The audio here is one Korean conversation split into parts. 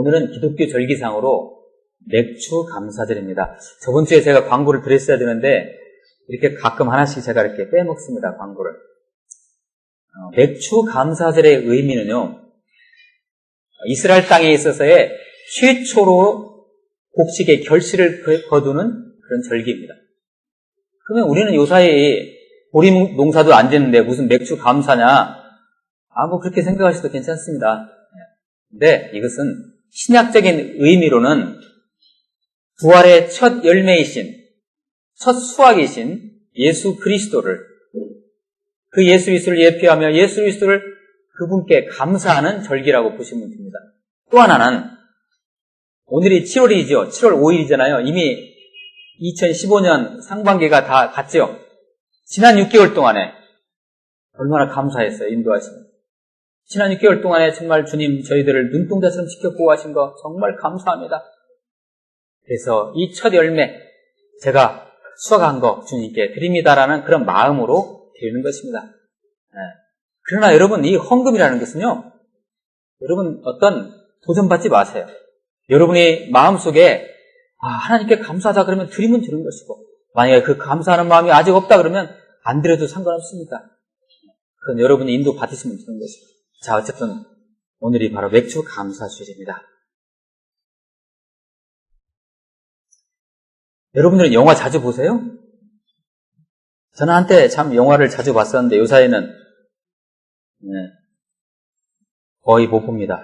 오늘은 기독교 절기상으로 맥주 감사절입니다. 저번 주에 제가 광고를 드렸어야 되는데 이렇게 가끔 하나씩 제가 이렇게 빼먹습니다. 광고를. 맥주 감사절의 의미는요, 이스라엘 땅에 있어서의 최초로 곡식의 결실을 거두는 그런 절기입니다. 그러면 우리는 요사이 보리 농사도 안 되는데 무슨 맥주 감사냐? 뭐 그렇게 생각하셔도 괜찮습니다. 근데 이것은 신약적인 의미로는 부활의 첫 열매이신, 첫 수확이신 예수 그리스도를, 그 예수 그리스도를 예표하며 예수 그리스도를 그분께 감사하는 절기라고 보시면 됩니다. 또 하나는 오늘이 7월이죠. 7월 5일이잖아요. 이미 2015년 상반기가 다 갔죠. 지난 6개월 동안에 얼마나 감사했어요. 인도하시면. 지난 6개월 동안에 정말 주님 저희들을 눈동자처럼 지켜 보호하신 거 정말 감사합니다. 그래서 이 첫 열매 제가 수확한 거 주님께 드립니다라는 그런 마음으로 드리는 것입니다. 그러나 여러분, 이 헌금이라는 것은요, 여러분 어떤 도전받지 마세요. 여러분이 마음속에 하나님께 감사하다 그러면 드리면 드린 것이고, 만약에 그 감사하는 마음이 아직 없다 그러면 안 드려도 상관없습니다. 그건 여러분이 인도 받으시면 되는 것이고. 자, 어쨌든 오늘이 바로 맥주 감사주일입니다. 여러분들은 영화 자주 보세요? 저는 한때 참 영화를 자주 봤었는데 요사이는 거의 못 봅니다.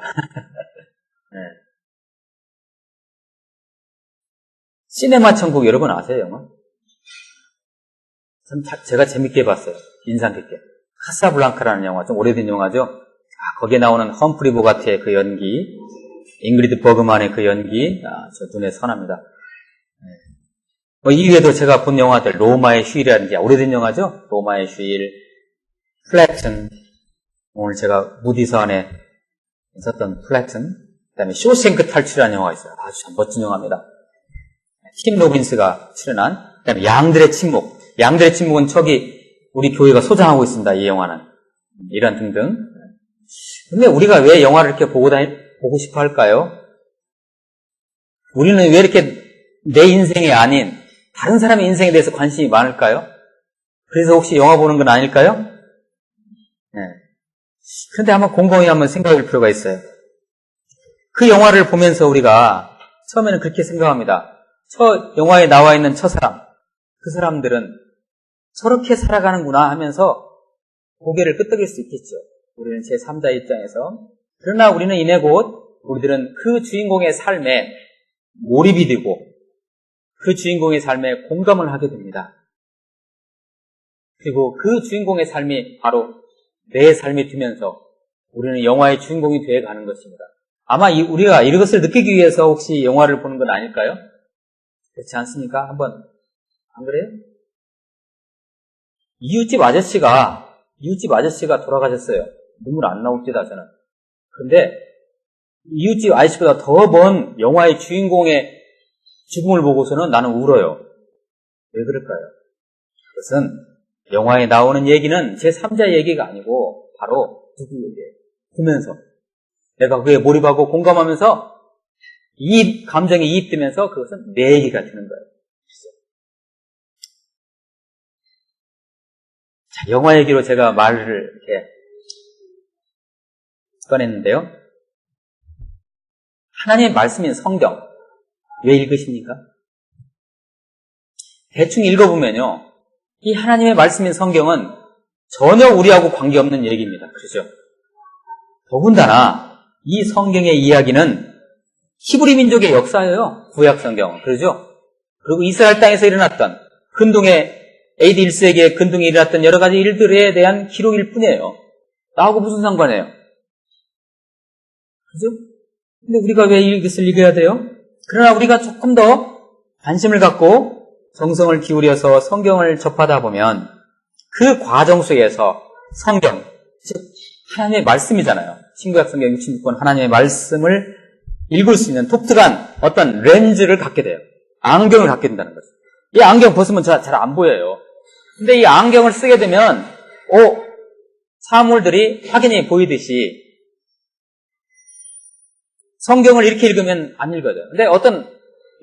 시네마 천국 여러분 아세요, 영화? 제가 재밌게 봤어요. 인상 깊게. 카사블랑카라는 영화, 좀 오래된 영화죠. 거기에 나오는 험프리 보가티의 그 연기, 잉그리드 버그만의 그 연기, 저 눈에 선합니다. 이외에도 제가 본 영화들, 로마의 휴일이라든지, 오래된 영화죠? 로마의 휴일, 플래튼, 오늘 제가 무디서 안에 있었던 플래튼, 그 다음에 쇼생크 탈출이라는 영화가 있어요. 아주 참 멋진 영화입니다. 팀 로빈스가 출연한, 그 다음에 양들의 침묵. 양들의 침묵은 우리 교회가 소장하고 있습니다. 이 영화는. 이런 등등. 근데 우리가 왜 영화를 이렇게 보고 싶어 할까요? 우리는 왜 이렇게 내 인생이 아닌 다른 사람의 인생에 대해서 관심이 많을까요? 그래서 혹시 영화 보는 건 아닐까요? 그런데 한번 곰곰이 한번 생각할 필요가 있어요. 그 영화를 보면서 우리가 처음에는 그렇게 생각합니다. 영화에 나와 있는 사람, 그 사람들은 저렇게 살아가는구나 하면서 고개를 끄덕일 수 있겠죠. 우리는 제3자 입장에서. 그러나 우리는 이내 곧 우리들은 그 주인공의 삶에 몰입이 되고 그 주인공의 삶에 공감을 하게 됩니다. 그리고 그 주인공의 삶이 바로 내 삶이 되면서 우리는 영화의 주인공이 되어가는 것입니다. 아마 우리가 이것을 느끼기 위해서 혹시 영화를 보는 건 아닐까요? 그렇지 않습니까? 안 그래요? 이웃집 아저씨가 돌아가셨어요. 눈물 안 나올지다 저는. 그런데 이웃집 아저씨보다 더 먼 영화의 주인공의 죽음을 보고서는 나는 울어요. 왜 그럴까요? 그것은 영화에 나오는 얘기는 제3자 얘기가 아니고 바로 누구 얘기예요? 보면서 내가 그에 몰입하고 공감하면서 이 감정에 이입되면서 그것은 내 얘기가 되는 거예요. 자, 영화 얘기로 제가 말을 이렇게 꺼냈는데요. 하나님의 말씀인 성경 왜 읽으십니까? 대충 읽어보면요, 이 하나님의 말씀인 성경은 전혀 우리하고 관계없는 얘기입니다. 그렇죠? 더군다나 이 성경의 이야기는 히브리 민족의 역사예요. 구약 성경은. 그렇죠? 그리고 이스라엘 땅에서 일어났던 근동의 AD 1세기에 근동에 일어났던 여러 가지 일들에 대한 기록일 뿐이에요. 나하고 무슨 상관이에요? 그죠? 근데 우리가 왜 이것을 읽어야 돼요? 그러나 우리가 조금 더 관심을 갖고 정성을 기울여서 성경을 접하다 보면 그 과정 속에서 성경, 즉 하나님의 말씀이잖아요. 신구약 성경 66권 하나님의 말씀을 읽을 수 있는 독특한 어떤 렌즈를 갖게 돼요. 안경을 갖게 된다는 거죠. 이 안경 벗으면 잘 안 보여요. 근데 이 안경을 쓰게 되면 사물들이 확연히 보이듯이 성경을 이렇게 읽으면 안 읽어져요. 근데 어떤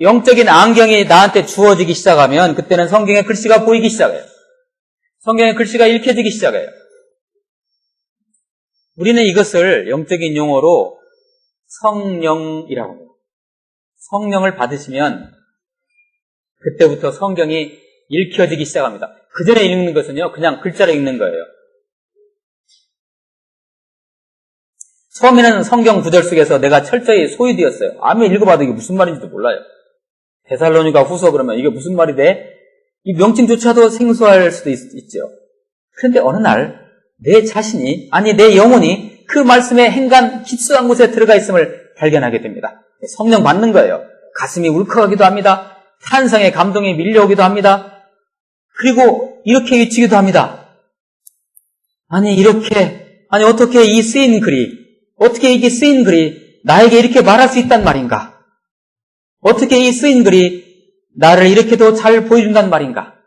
영적인 안경이 나한테 주어지기 시작하면 그때는 성경의 글씨가 보이기 시작해요. 성경의 글씨가 읽혀지기 시작해요. 우리는 이것을 영적인 용어로 성령이라고 해요. 성령을 받으시면 그때부터 성경이 읽혀지기 시작합니다. 그 전에 읽는 것은요, 그냥 글자로 읽는 거예요. 처음에는 성경 구절 속에서 내가 철저히 소유되었어요. 아무리 읽어봐도 이게 무슨 말인지도 몰라요. 데살로니가 후서 그러면 이게 무슨 말이 돼? 이 명칭조차도 생소할 수도 있죠. 그런데 어느 날 내 자신이, 아니 내 영혼이 그 말씀의 행간 깊숙한 곳에 들어가 있음을 발견하게 됩니다. 성령 받는 거예요. 가슴이 울컥하기도 합니다. 탄성의 감동이 밀려오기도 합니다. 그리고 이렇게 외치기도 합니다. 아니 어떻게 이 쓰인 글이, 어떻게 이게 쓰인 글이 나에게 이렇게 말할 수 있단 말인가? 어떻게 이 쓰인 글이 나를 이렇게도 잘 보여준단 말인가?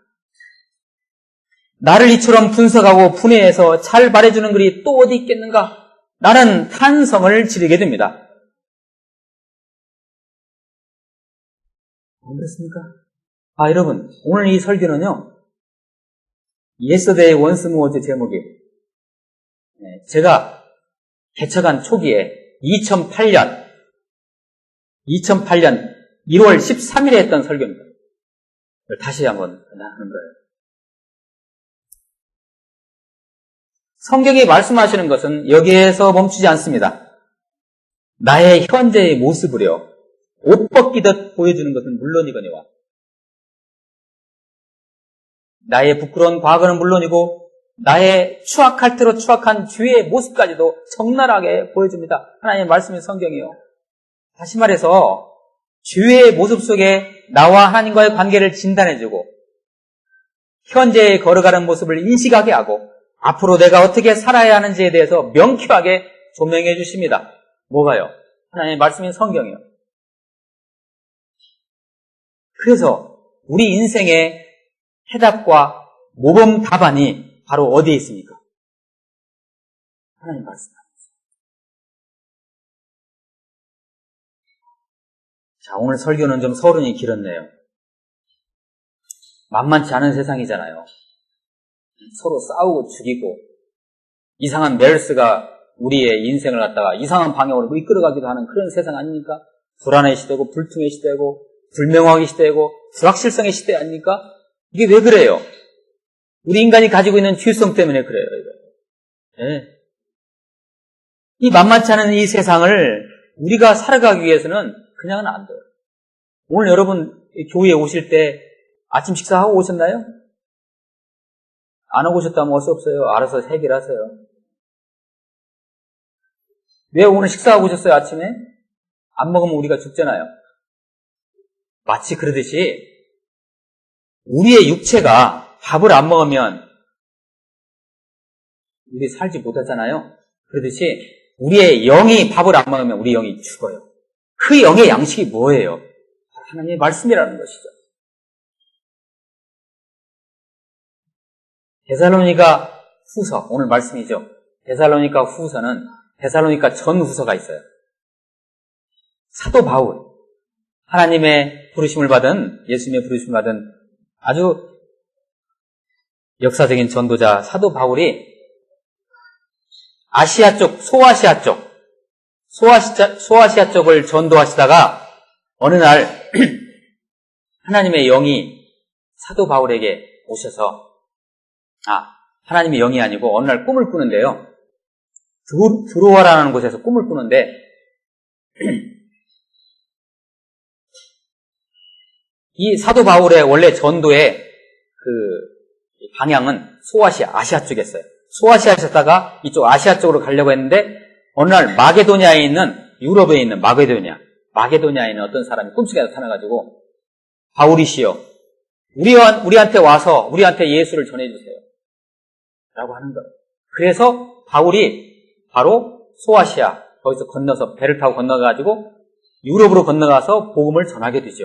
나를 이처럼 분석하고 분해해서 잘 말해주는 글이 또 어디 있겠는가? 나는 탄성을 지르게 됩니다. 안 그렇습니까? 여러분, 오늘 이 설교는요, Yesterday Once More 제목이, 제가 개척한 초기에 2008년 1월 13일에 했던 설교입니다. 다시 한번 하는 거예요. 성경이 말씀하시는 것은 여기에서 멈추지 않습니다. 나의 현재의 모습을요, 옷 벗기듯 보여주는 것은 물론이거니와 나의 부끄러운 과거는 물론이고 나의 추악할 대로 추악한 죄의 모습까지도 적나라하게 보여줍니다. 하나님의 말씀인 성경이요. 다시 말해서 죄의 모습 속에 나와 하나님과의 관계를 진단해주고 현재에 걸어가는 모습을 인식하게 하고 앞으로 내가 어떻게 살아야 하는지에 대해서 명쾌하게 조명해 주십니다. 뭐가요? 하나님의 말씀인 성경이요. 그래서 우리 인생의 해답과 모범 답안이 바로 어디에 있습니까? 하나님 말씀. 자, 오늘 설교는 좀 서론이 길었네요. 만만치 않은 세상이잖아요. 서로 싸우고 죽이고 이상한 메르스가 우리의 인생을 갖다가 이상한 방향으로 이끌어가기도 하는 그런 세상 아닙니까? 불안의 시대고 불통의 시대고 불명확의 시대고 불확실성의 시대 아닙니까? 이게 왜 그래요? 우리 인간이 가지고 있는 죄성 때문에 그래요. 네. 이 만만치 않은 이 세상을 우리가 살아가기 위해서는 그냥은 안 돼요. 오늘 여러분 교회에 오실 때 아침 식사하고 오셨나요? 안 하고 오셨다면 어쩔 수 없어요. 알아서 해결하세요. 왜 오늘 식사하고 오셨어요, 아침에? 안 먹으면 우리가 죽잖아요. 마치 그러듯이 우리의 육체가 밥을 안 먹으면 우리 살지 못하잖아요. 그러듯이 우리의 영이 밥을 안 먹으면 우리 영이 죽어요. 그 영의 양식이 뭐예요? 하나님의 말씀이라는 것이죠. 데살로니가 후서, 오늘 말씀이죠. 데살로니가 후서는 데살로니가 전 후서가 있어요. 사도 바울, 하나님의 부르심을 받은, 예수님의 부르심을 받은 아주 역사적인 전도자 사도 바울이 아시아 쪽, 소아시아 쪽을 전도하시다가 어느 날 하나님의 영이 사도 바울에게 오셔서 하나님의 영이 아니고 어느 날 꿈을 꾸는데요. 드로아라는 곳에서 꿈을 꾸는데 이 사도 바울의 원래 전도의 그 방향은 아시아 쪽이었어요. 소아시아에서다가 이쪽 아시아 쪽으로 가려고 했는데 어느 날 마게도냐에 있는 유럽에 있는 마게도냐에 있는 어떤 사람이 꿈속에 나타나가지고 바울이시여 우리한테 와서 우리한테 예수를 전해주세요 라고 하는 거예요. 그래서 바울이 바로 소아시아 거기서 건너서 배를 타고 건너가지고 유럽으로 건너가서 복음을 전하게 되죠.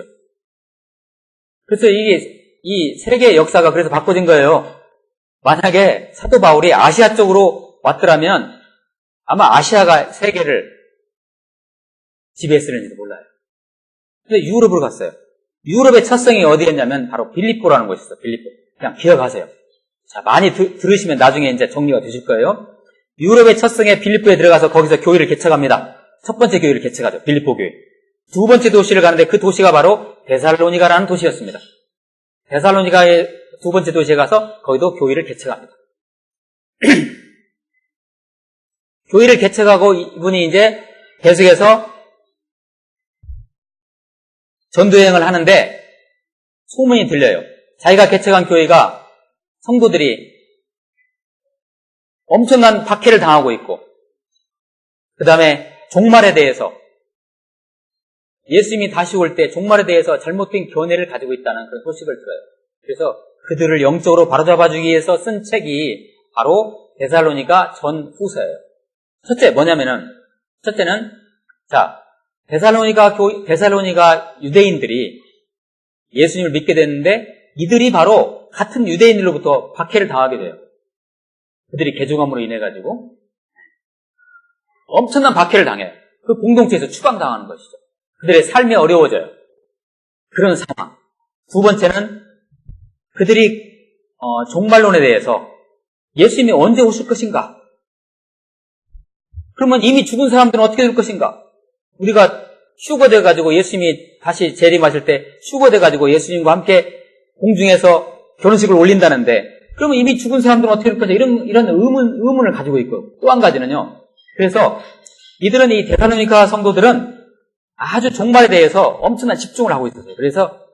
그래서 이 세계의 역사가 그래서 바꿔진 거예요. 만약에 사도 바울이 아시아 쪽으로 왔더라면 아마 아시아가 세계를 지배했을는지도 몰라요. 근데 유럽을 갔어요. 유럽의 첫 성이 어디였냐면 바로 빌립보라는 곳이었어요. 빌립보. 그냥 기억하세요. 자, 많이 들으시면 나중에 이제 정리가 되실 거예요. 유럽의 첫 성에 빌립보에 들어가서 거기서 교회를 개척합니다. 첫 번째 교회를 개척하죠. 빌립보 교회. 두 번째 도시를 가는데 그 도시가 바로 데살로니가라는 도시였습니다. 데살로니가의 두 번째 도시에 가서 거기도 교회를 개척합니다. 교회를 개척하고 이분이 이제 계속해서 전도여행을 하는데 소문이 들려요. 자기가 개척한 교회가 성도들이 엄청난 박해를 당하고 있고, 그 다음에 종말에 대해서, 예수님이 다시 올 때 종말에 대해서 잘못된 견해를 가지고 있다는 그런 소식을 들어요. 그래서 그들을 영적으로 바로잡아주기 위해서 쓴 책이 바로 데살로니가 전후서예요. 첫째는, 자, 데살로니가 유대인들이 예수님을 믿게 됐는데, 이들이 바로 같은 유대인들로부터 박해를 당하게 돼요. 그들이 개종함으로 인해 가지고 엄청난 박해를 당해요. 그 공동체에서 추방당하는 것이죠. 그들의 삶이 어려워져요. 그런 상황. 두 번째는 그들이 종말론에 대해서 예수님이 언제 오실 것인가? 그러면 이미 죽은 사람들은 어떻게 될 것인가? 우리가 휴거돼 가지고 예수님이 다시 재림하실 때 휴거돼 가지고 예수님과 함께 공중에서 결혼식을 올린다는데, 그러면 이미 죽은 사람들은 어떻게 될 거냐, 이런 의문을 가지고 있고, 또 한 가지는요. 그래서 이들은, 이 데살로니가 성도들은 아주 종말에 대해서 엄청난 집중을 하고 있었어요. 그래서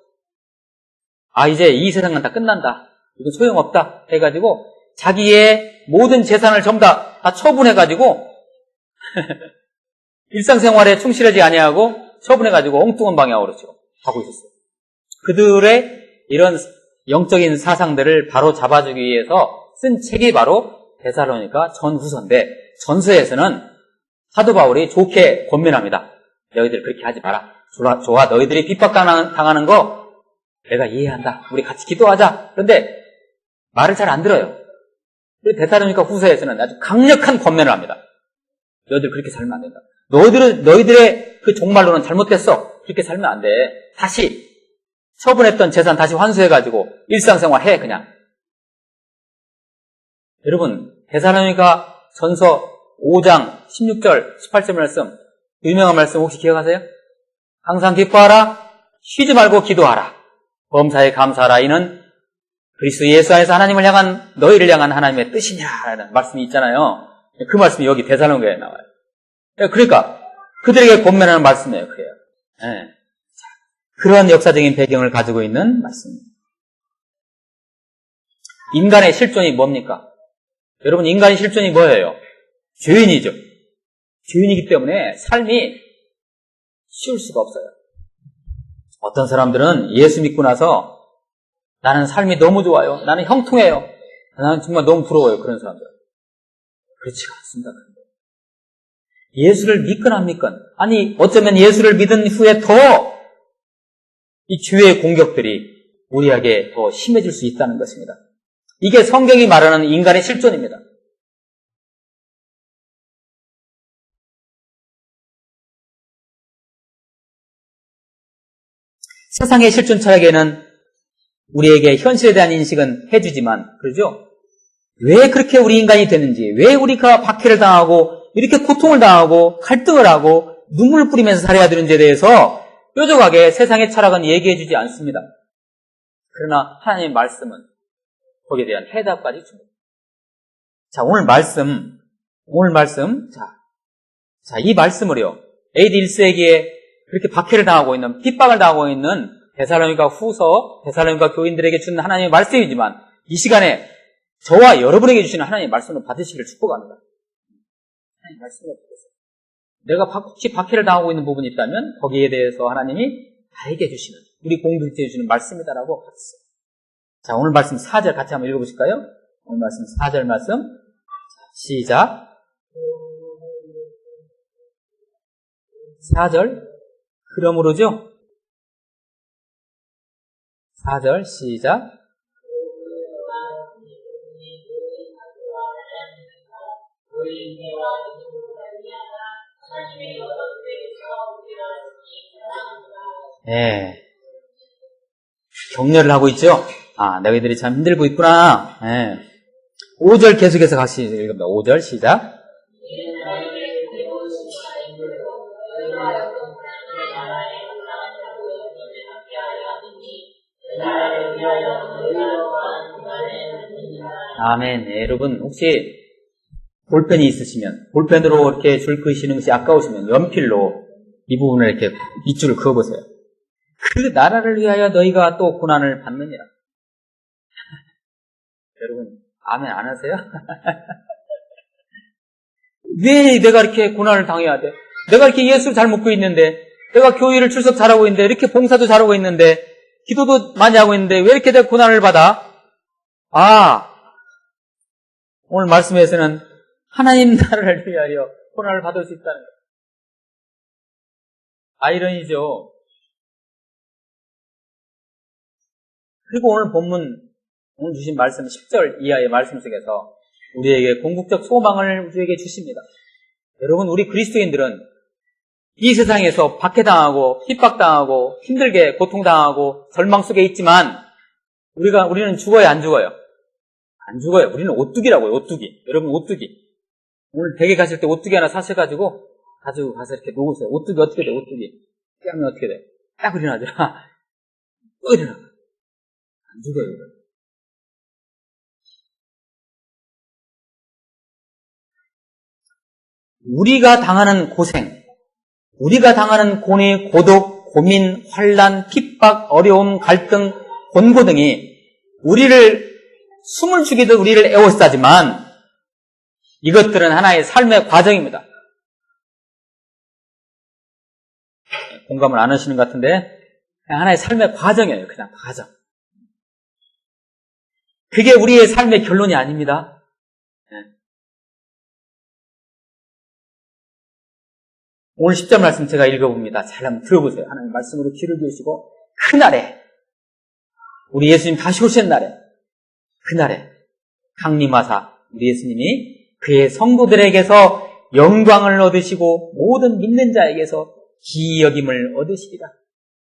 이제 이 세상은 다 끝난다, 이건 소용없다 해가지고 자기의 모든 재산을 전부 다 처분해가지고 일상생활에 충실하지 아니하고 처분해가지고 엉뚱한 방향으로 가고 있었어요. 그들의 이런 영적인 사상들을 바로 잡아주기 위해서 쓴 책이 바로 데살로니가 전후서인데, 전서에서는 사도 바울이 좋게 권면합니다. 너희들 그렇게 하지 마라. 좋아, 너희들이 핍박당하는 거 내가 이해한다. 우리 같이 기도하자. 그런데 말을 잘 안 들어요. 데살로니가 후서에서는 아주 강력한 권면을 합니다. 너희들 그렇게 살면 안 된다. 너희들의 그 종말로는 잘못됐어. 그렇게 살면 안 돼. 다시 처분했던 재산 다시 환수해가지고 일상생활 해, 그냥. 여러분, 데살로니가 전서 5장 16절 18절 말씀, 유명한 말씀 혹시 기억하세요? 항상 기뻐하라, 쉬지 말고 기도하라, 범사에 감사하라. 이는 그리스도 예수 안에서 하나님을 향한, 너희를 향한 하나님의 뜻이냐라는 말씀이 있잖아요. 그 말씀이 여기 데살로니가에 나와요. 그러니까 그들에게 권면하는 말씀이에요. 그래요. 네. 그런 역사적인 배경을 가지고 있는 말씀입니다. 인간의 실존이 뭡니까? 여러분, 인간의 실존이 뭐예요? 죄인이죠. 죄인이기 때문에 삶이 쉬울 수가 없어요. 어떤 사람들은 예수 믿고 나서 나는 삶이 너무 좋아요, 나는 형통해요, 나는 정말 너무 부러워요. 그런 사람들. 그렇지가 않습니다. 예수를 믿건 안 믿건, 아니 어쩌면 예수를 믿은 후에 더 이 죄의 공격들이 우리에게 더 심해질 수 있다는 것입니다. 이게 성경이 말하는 인간의 실존입니다. 세상의 실존 철학에는 우리에게 현실에 대한 인식은 해주지만, 그러죠? 왜 그렇게 우리 인간이 되는지, 왜 우리가 박해를 당하고 이렇게 고통을 당하고 갈등을 하고 눈물을 뿌리면서 살아야 되는지에 대해서 뾰족하게 세상의 철학은 얘기해주지 않습니다. 그러나 하나님의 말씀은 거기에 대한 해답까지 줍니다. 자, 오늘 말씀, 자, 이 말씀을요, AD 1세기에 그렇게 박해를 당하고 있는, 핍박을 당하고 있는 데살로니가 후서, 데살로니가 교인들에게 주는 하나님의 말씀이지만, 이 시간에 저와 여러분에게 주시는 하나님의 말씀을 받으시기를 축복합니다. 하나님의 말씀을 받으세요. 내가 혹시 박해를 당하고 있는 부분이 있다면 거기에 대해서 하나님이 나에게 주시는, 우리 공동체에 주시는 말씀이다라고 받으세요. 자, 오늘 말씀 4절 같이 한번 읽어보실까요? 오늘 말씀 4절 말씀. 시작. 4절. 그러므로죠? 4절 시작. 예. 격려를 하고 있죠? 아, 너희들이 참 힘들고 있구나. 예. 5절 계속해서 같이 읽읍니다. 5절 시작. 아멘. 예, 여러분, 혹시 볼펜이 있으시면, 볼펜으로 이렇게 줄 그시는 것이 아까우시면 연필로 이 부분을 이렇게 밑줄을 그어보세요. 그 나라를 위하여 너희가 또 고난을 받느니라. 여러분, 아멘 안 하세요? 왜 내가 이렇게 고난을 당해야 돼? 내가 이렇게 예수를 잘 먹고 있는데, 내가 교회를 출석 잘하고 있는데, 이렇게 봉사도 잘하고 있는데, 기도도 많이 하고 있는데, 왜 이렇게 내가 고난을 받아? 아, 오늘 말씀에서는 하나님 나라를 위하여 고난을 받을 수 있다는 거예요. 아이러니죠. 그리고 오늘 본문, 오늘 주신 말씀 10절 이하의 말씀 속에서 우리에게 궁극적 소망을 우리에게 주십니다. 여러분, 우리 그리스도인들은 이 세상에서 박해당하고 핍박당하고 힘들게 고통당하고 절망 속에 있지만 우리는 죽어요, 안 죽어요? 안 죽어요. 우리는 오뚜기라고요, 오뚜기. 여러분, 오뚜기. 오늘 댁에 가실 때 오뚜기 하나 사셔가지고 가지고 가서 이렇게 놓으세요. 오뚜기 어떻게 돼, 오뚜기? 깨면 어떻게 돼? 딱 일어나죠. 또 일어나. 안 죽어요, 여러분. 우리가 당하는 고생, 우리가 당하는 고뇌, 고독, 고민, 환난, 핍박, 어려움, 갈등, 곤고 등이 우리를 숨을 죽이듯 우리를 애워싸지만 이것들은 하나의 삶의 과정입니다. 공감을 안 하시는 것 같은데 그냥 하나의 삶의 과정이에요. 그냥 과정. 그게 우리의 삶의 결론이 아닙니다. 오늘 10절 말씀 제가 읽어봅니다. 잘 한번 들어보세요. 하나님 말씀으로 귀를 기울이시고 그날에 우리 예수님 다시 오신 날에 그날에 강림하사 우리 예수님이 그의 성도들에게서 영광을 얻으시고 모든 믿는 자에게서 기이 여김을 얻으시리라.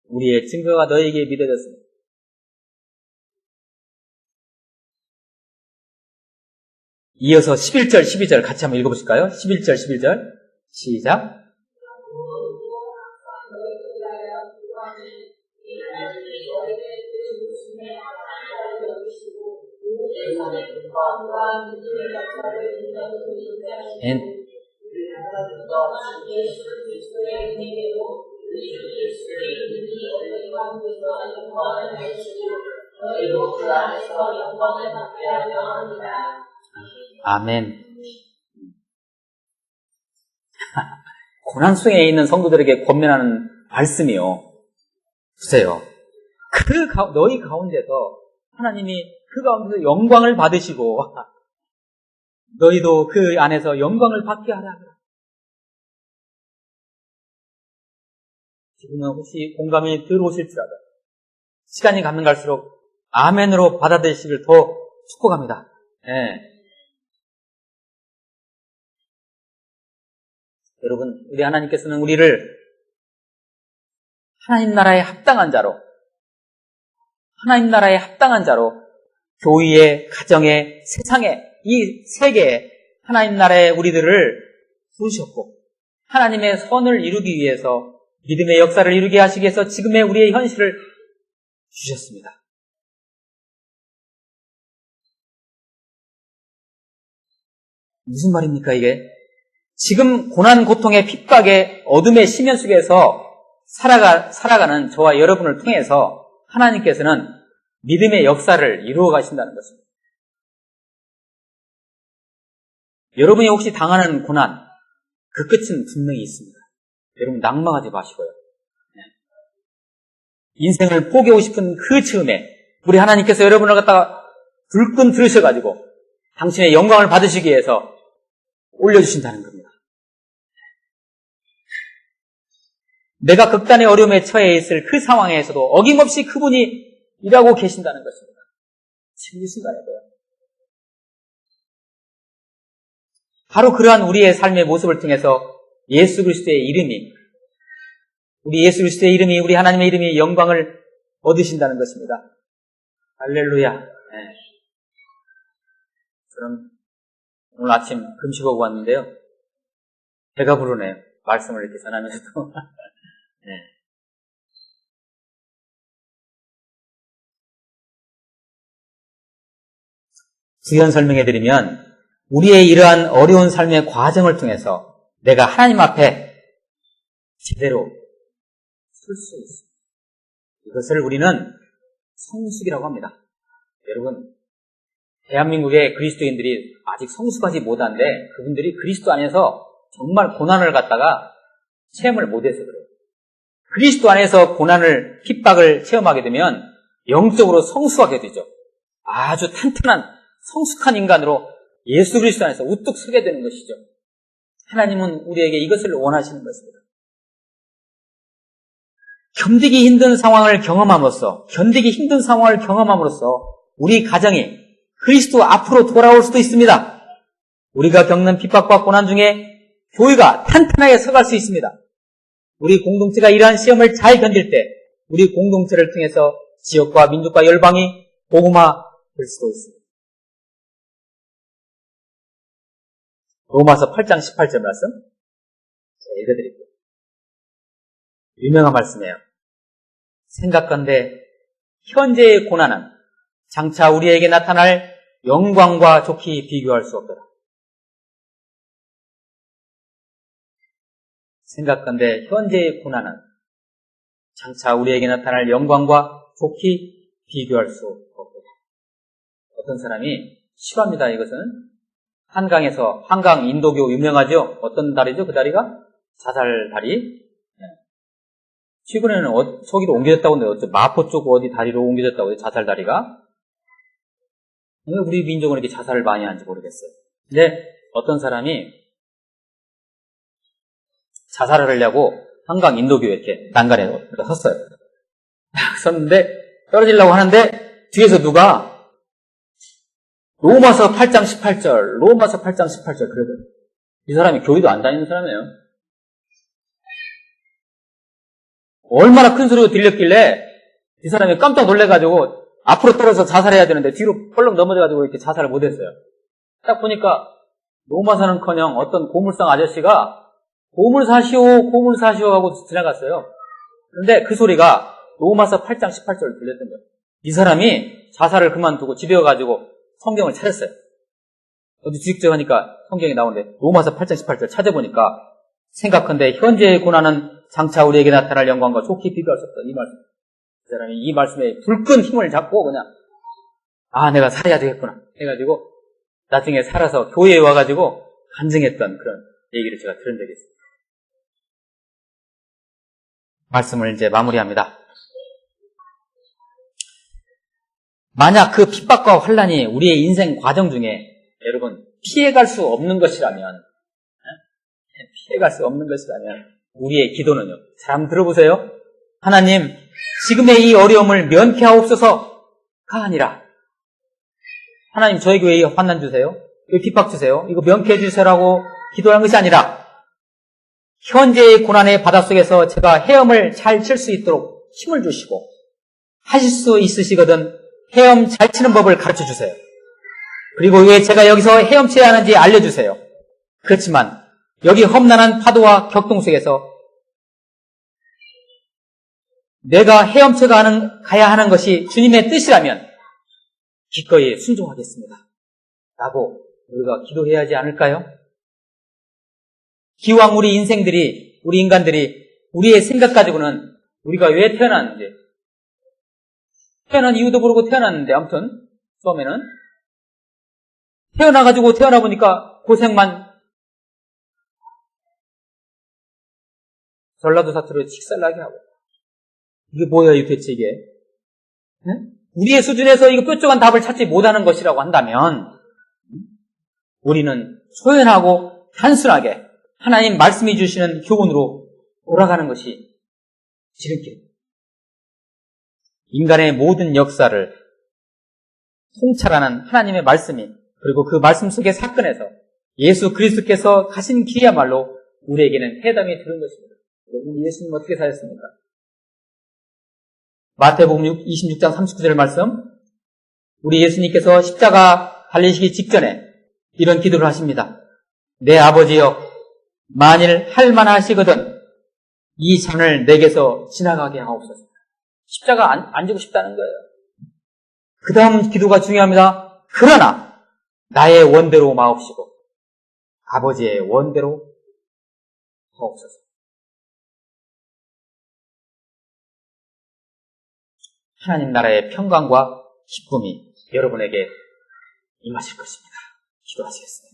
우리의 증거가 너에게 믿어졌습니다. 이어서 11절, 12절 같이 한번 읽어보실까요? 11절, 11절 시작. 아멘. 고난 속에 있는 성도들에게 권면하는 말씀이요. 보세요. 너희 가운데서 하나님이 그 가운데서 영광을 받으시고 너희도 그 안에서 영광을 받게 하라. 지금은 혹시 공감이 들어오실지라도 시간이 가면 갈수록 아멘으로 받아들이시길 더 축복합니다. 네. 여러분, 우리 하나님께서는 우리를 하나님 나라에 합당한 자로, 하나님 나라에 합당한 자로 교회에, 가정에, 세상에, 이 세계에 하나님 나라에 우리들을 부르셨고 하나님의 선을 이루기 위해서 믿음의 역사를 이루게 하시기 위해서 지금의 우리의 현실을 주셨습니다. 무슨 말입니까 이게? 지금 고난, 고통의 핍박의 어둠의 심연 속에서 살아가는 저와 여러분을 통해서 하나님께서는 믿음의 역사를 이루어 가신다는 것입니다. 여러분이 혹시 당하는 고난, 그 끝은 분명히 있습니다. 여러분 낭망하지 마시고요. 인생을 포기하고 싶은 그 즈음에 우리 하나님께서 여러분을 갖다가 불끈 들으셔가지고 당신의 영광을 받으시기 위해서 올려주신다는 겁니다. 내가 극단의 어려움에 처해 있을 그 상황에서도 어김없이 그분이 일하고 계신다는 것입니다. 지금 이 순간에도요. 바로 그러한 우리의 삶의 모습을 통해서 예수 그리스도의 이름이 우리 예수 그리스도의 이름이, 우리 하나님의 이름이 영광을 얻으신다는 것입니다. 할렐루야. 네. 저는 오늘 아침 금식하고 왔는데요. 배가 부르네요. 말씀을 이렇게 전하면서도. 네. 부연 설명해드리면 우리의 이러한 어려운 삶의 과정을 통해서 내가 하나님 앞에 제대로 설 수 있습니다. 이것을 우리는 성숙이라고 합니다. 여러분, 대한민국의 그리스도인들이 아직 성숙하지 못한데 그분들이 그리스도 안에서 정말 고난을 갖다가 체험을 못해서 그래요. 그리스도 안에서 고난을, 핍박을 체험하게 되면 영적으로 성숙하게 되죠. 아주 탄탄한 성숙한 인간으로 예수 그리스도 안에서 우뚝 서게 되는 것이죠. 하나님은 우리에게 이것을 원하시는 것입니다. 견디기 힘든 상황을 경험함으로써 우리 가정이 그리스도 앞으로 돌아올 수도 있습니다. 우리가 겪는 핍박과 고난 중에 교회가 탄탄하게 서갈 수 있습니다. 우리 공동체가 이러한 시험을 잘 견딜 때 우리 공동체를 통해서 지역과 민족과 열방이 복음화 될 수도 있습니다. 로마서 8장 18절 말씀 제가 읽어드릴게요. 유명한 말씀이에요. 생각건대 현재의 고난은 장차 우리에게 나타날 영광과 좋게 비교할 수 없더라. 생각건대 현재의 고난은 장차 우리에게 나타날 영광과 좋게 비교할 수 없더라. 어떤 사람이 싫어합니다. 이것은 한강에서, 한강 인도교 유명하죠? 어떤 다리죠? 그 다리가? 자살 다리. 최근에는 저기로 옮겨졌다고 하는데, 마포 쪽 어디 다리로 옮겨졌다고 해요? 자살 다리가. 왜 우리 민족은 이렇게 자살을 많이 하는지 모르겠어요. 근데 어떤 사람이 자살을 하려고 한강 인도교에 이렇게 난간에 섰어요. 딱 섰는데 떨어지려고 하는데 뒤에서 누가 로마서 8장 18절 그러더라고요. 이 사람이 교회도 안 다니는 사람이에요. 얼마나 큰 소리가 들렸길래 이 사람이 깜짝 놀래가지고 앞으로 떨어져서 자살해야 되는데 뒤로 펄럭 넘어져가지고 이렇게 자살을 못했어요. 딱 보니까 로마서는커녕 어떤 고물상 아저씨가 고물 사시오 하고 지나갔어요. 그런데 그 소리가 로마서 8장 18절을 들렸던 거예요. 이 사람이 자살을 그만두고 집에 가가지고 성경을 찾았어요. 어디 뒤적하니까 성경이 나오는데 로마서 8장 18절 찾아보니까 생각한데 현재의 고난은 장차 우리에게 나타날 영광과 좋게 비교할 수 없다. 이 말씀. 그 사람이 이 말씀에 불끈 힘을 잡고 그냥 내가 살아야 되겠구나 해가지고 나중에 살아서 교회에 와가지고 간증했던 그런 얘기를 제가 들은 적이 있습니다. 말씀을 이제 마무리합니다. 만약 그 핍박과 환난이 우리의 인생 과정 중에 여러분 피해갈 수 없는 것이라면 우리의 기도는요. 잘 한번 들어보세요. 하나님 지금의 이 어려움을 면케하옵소서가 아니라 하나님 저에게 왜 환난 주세요? 왜 핍박 주세요? 이거 면케해 주세요라고 기도하는 것이 아니라 현재의 고난의 바닷속에서 제가 헤엄을 잘 칠 수 있도록 힘을 주시고 하실 수 있으시거든 헤엄 잘 치는 법을 가르쳐 주세요. 그리고 왜 제가 여기서 헤엄쳐야 하는지 알려주세요. 그렇지만 여기 험난한 파도와 격동 속에서 내가 헤엄쳐 가야 하는 것이 주님의 뜻이라면 기꺼이 순종하겠습니다. 라고 우리가 기도해야 하지 않을까요? 기왕 우리 인간들이 우리의 생각 가지고는 우리가 왜 태어났는지 태어난 이유도 모르고 태어났는데 아무튼 처음에는 태어나 보니까 고생만 전라도 사투리로 칙살나게 하고 이게 뭐야 도대체 이게 우리의 수준에서 이거 뾰족한 답을 찾지 못하는 것이라고 한다면 우리는 소연하고 단순하게 하나님 말씀해 주시는 교훈으로 돌아가는 것이 지름길. 인간의 모든 역사를 통찰하는 하나님의 말씀이 그리고 그 말씀 속의 사건에서 예수 그리스도께서 가신 길이야말로 우리에게는 해답이 되는 것입니다. 여러분, 예수님 어떻게 사셨습니까? 마태복음 26장 39절 말씀, 우리 예수님께서 십자가 달리시기 직전에 이런 기도를 하십니다. 내 아버지여, 만일 할만하시거든 이 잔을 내게서 지나가게 하옵소서. 십자가 안 지고 싶다는 거예요. 그 다음 기도가 중요합니다. 그러나 나의 원대로 마옵시고 아버지의 원대로 하옵소서. 하나님 나라의 평강과 기쁨이 여러분에게 임하실 것입니다. 기도하시겠습니다.